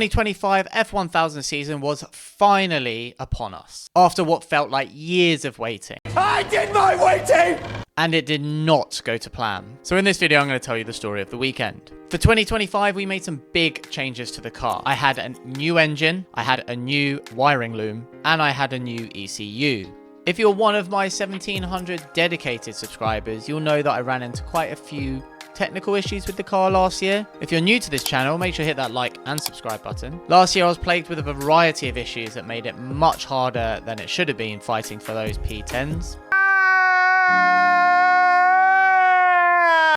2025 F1000 season was finally upon us, after what felt like years of waiting. I did my waiting! And it did not go to plan. So in this video, I'm going to tell you the story of the weekend. For 2025, we made some big changes to the car. I had a new engine, I had a new wiring loom, and I had a new ECU. If you're one of my 1700 dedicated subscribers, you'll know that I ran into quite a few technical issues with the car last year. If you're new to this channel, make sure to hit that like and subscribe button. Last year I was plagued with a variety of issues that made it much harder than it should have been fighting for those P10s.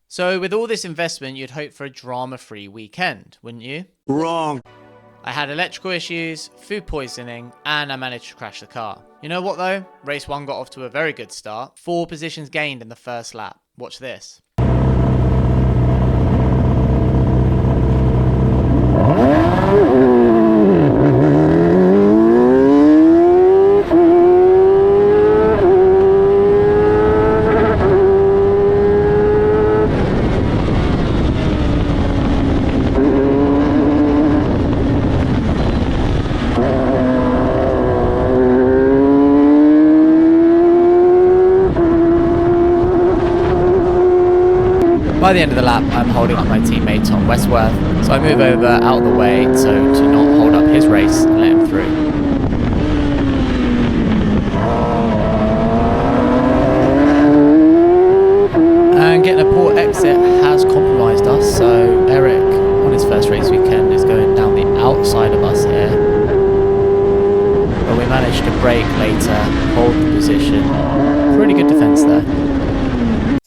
So with all this investment, you'd hope for a drama-free weekend, wouldn't you? Wrong. I had electrical issues, food poisoning, and I managed to crash the car. You know what though? Race 1 got off to a very good start. 4 positions gained in the first lap. Watch this. By the end of the lap, I'm holding up my teammate Tom Westworth, so I move over out of the way to not hold up his race and let him through. And getting a poor exit has compromised us, so Eric, on his first race weekend, is going down the outside of us here. But we managed to brake later, hold the position. Pretty good defence there.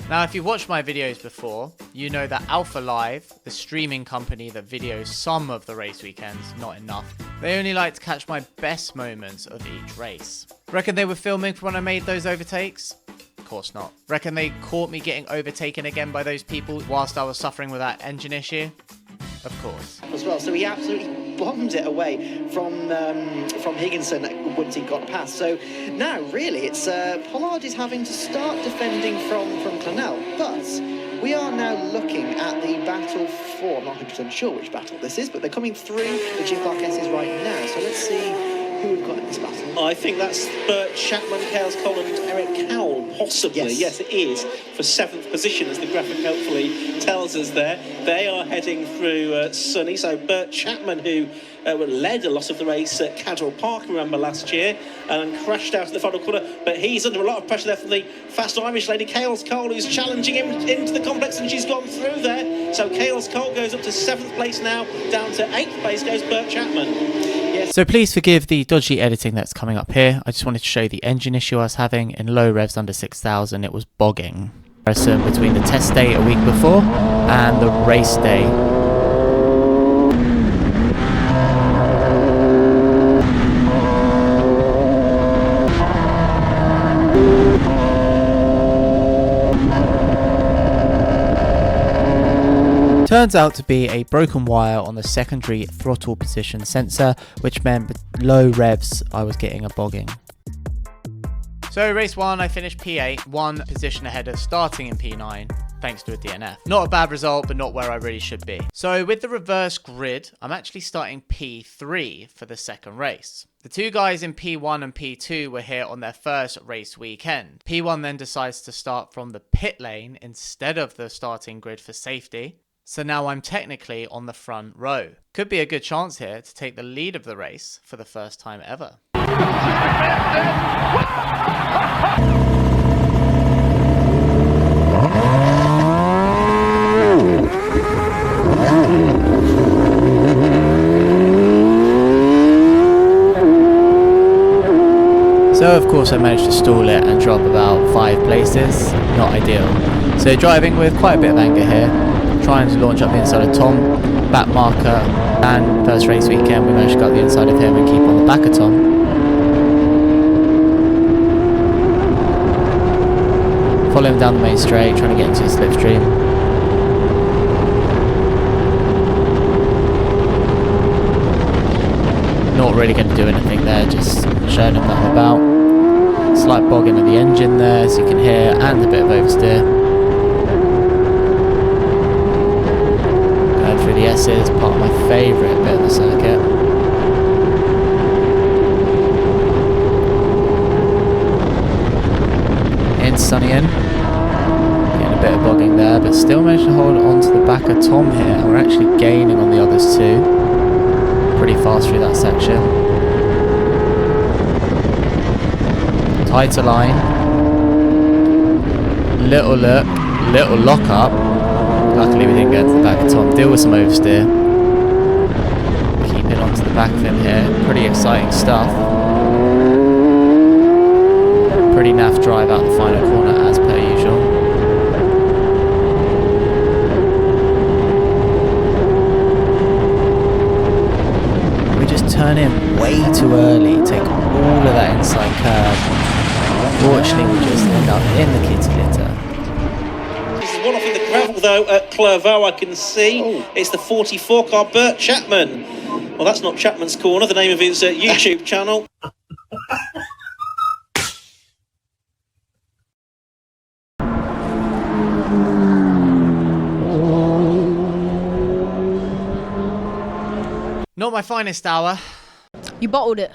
Now, if you've watched my videos before, you know that Alpha Live, the streaming company that videos some of the race weekends, not enough, they only like to catch my best moments of each race. Reckon they were filming for when I made those overtakes? Of course not. Reckon they caught me getting overtaken again by those people whilst I was suffering with that engine issue? Of course. As well, so he absolutely bombed it away from Higginson once he got past. So now, really, it's Pollard is having to start defending from Clennell, but we are now looking at the battle for, I'm not 100% sure which battle this is, but they're coming through the G-Block S's right now. So let's see who we've got in this battle. I think that's Bert Chapman, Chaos Cole and Eric Cowell, possibly. Yes, it is, for 7th position, as the graphic hopefully tells us there. They are heading through Sunny, so Bert Chapman, who led a lot of the race at Cadwell Park, remember, last year, and crashed out of the final corner, but he's under a lot of pressure there from the fast Irish lady, Chaos Cole, who's challenging him into the complex, and she's gone through there. So Chaos Cole goes up to 7th place now, down to 8th place goes Bert Chapman. So please forgive the dodgy editing that's coming up here. I just wanted to show the engine issue I was having. In low revs under 6,000, it was bogging. Comparison between the test day a week before and the race day. Turns out to be a broken wire on the secondary throttle position sensor, which meant with low revs I was getting a bogging. So race 1 I finished P8, 1 position ahead of starting in P9, thanks to a DNF. Not a bad result, but not where I really should be. So with the reverse grid, I'm actually starting P3 for the second race. The 2 guys in P1 and P2 were here on their first race weekend. P1 then decides to start from the pit lane instead of the starting grid for safety. So now I'm technically on the front row. Could be a good chance here to take the lead of the race for the first time ever. So of course I managed to stall it and drop about 5 places, not ideal. So driving with quite a bit of anger here. Trying to launch up the inside of Tom, back marker, and first race weekend we managed to go up the inside of him and keep on the back of Tom. Follow him down the main straight, trying to get into his slipstream. Not really going to do anything there, just showing him that I'm about. Slight bogging of the engine there, as you can hear, and a bit of oversteer. Going through the This is part of my favourite bit of the circuit. In Sunny in. Getting a bit of bogging there, but still managed to hold on to the back of Tom here. And we're actually gaining on the others too. Pretty fast through that section. Tighter line. Little look, little lock up. Luckily we didn't get to the back of Tom. Deal with some oversteer. Keeping onto the back of him here. Pretty exciting stuff. Pretty naff drive out the final corner as per usual. We just turn in way too early, take all of that inside curve. Unfortunately we just end up in the kitty litter. This is one off in the gravel though at Clervaux, I can see. Oh. It's the 44 car, Bert Chapman. Well, that's not Chapman's Corner, the name of his YouTube channel. Not my finest hour. You bottled it.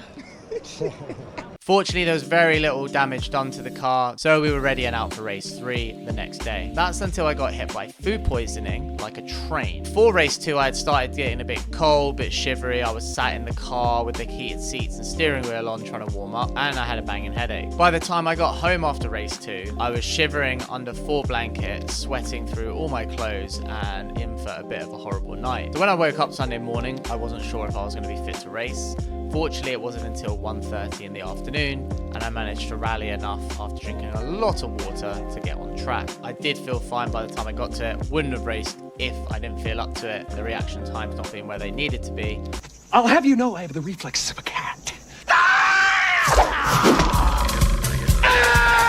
Fortunately, there was very little damage done to the car, so we were ready and out for race 3 the next day. That's until I got hit by food poisoning like a train. For race 2, I had started getting a bit cold, a bit shivery. I was sat in the car with the heated seats and steering wheel on trying to warm up, and I had a banging headache. By the time I got home after race 2, I was shivering under 4 blankets, sweating through all my clothes, and in for a bit of a horrible night. So when I woke up Sunday morning, I wasn't sure if I was going to be fit to race. Fortunately, it wasn't until 1:30 in the afternoon, and I managed to rally enough after drinking a lot of water to get on track. I did feel fine by the time I got to it. Wouldn't have raced if I didn't feel up to it. The reaction times not being where they needed to be. I'll have you know I have the reflexes of a cat.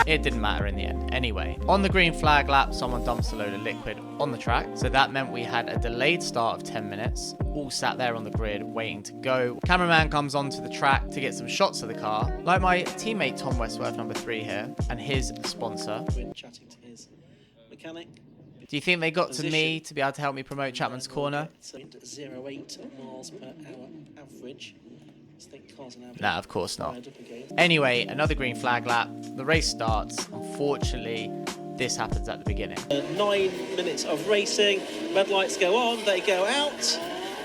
It didn't matter in the end. Anyway, on the green flag lap, someone dumps a load of liquid on the track. So that meant we had a delayed start of 10 minutes, all sat there on the grid waiting to go. Cameraman comes onto the track to get some shots of the car. Like my teammate Tom Westworth, number 3 here, and his sponsor. Chatting to his mechanic. Do you think they got to me to be able to help me promote Chapman's Corner? 0.08 miles per hour average. Nah, of course not. Anyway, another green flag lap. The race starts. Unfortunately, this happens at the beginning. 9 minutes of racing. Red lights go on, they go out.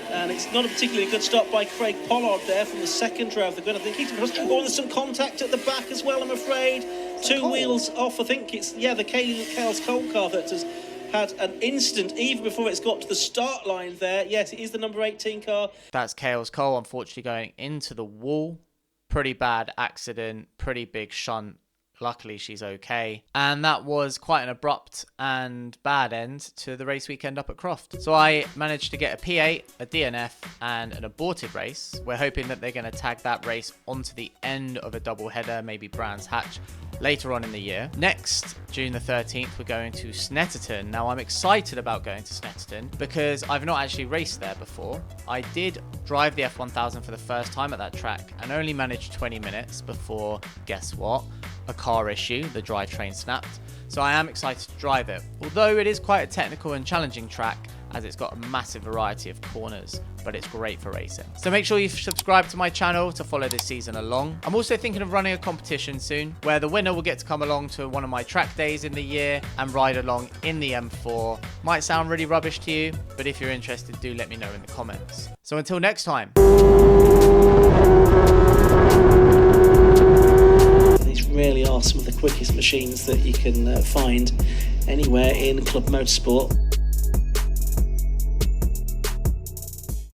And it's not a particularly good stop by Craig Pollard there from the second row of the grid. I think he's across. Oh, there's some contact at the back as well, I'm afraid. 2 wheels off. I think it's, yeah, the Kale's Coal car that has had an instant even before it's got to the start line there. Yes, it is the number 18 car. That's Kale's Cole, unfortunately going into the wall. Pretty bad accident, pretty big shunt. Luckily, she's okay. And that was quite an abrupt and bad end to the race weekend up at Croft. So I managed to get a P8, a DNF, and an aborted race. We're hoping that they're going to tag that race onto the end of a double header, maybe Brands Hatch, later on in the year. Next, June the 13th, we're going to Snetterton. Now, I'm excited about going to Snetterton because I've not actually raced there before. I did drive the F1000 for the first time at that track and only managed 20 minutes before, guess what? A car issue, the drivetrain snapped. So I am excited to drive it, although it is quite a technical and challenging track as it's got a massive variety of corners, but it's great for racing. So make sure you subscribe to my channel to follow this season along. I'm also thinking of running a competition soon where the winner will get to come along to one of my track days in the year and ride along in the M4. Might sound really rubbish to you, but if you're interested, do let me know in the comments. So until next time. These really are some of the quickest machines that you can find anywhere in Club Motorsport.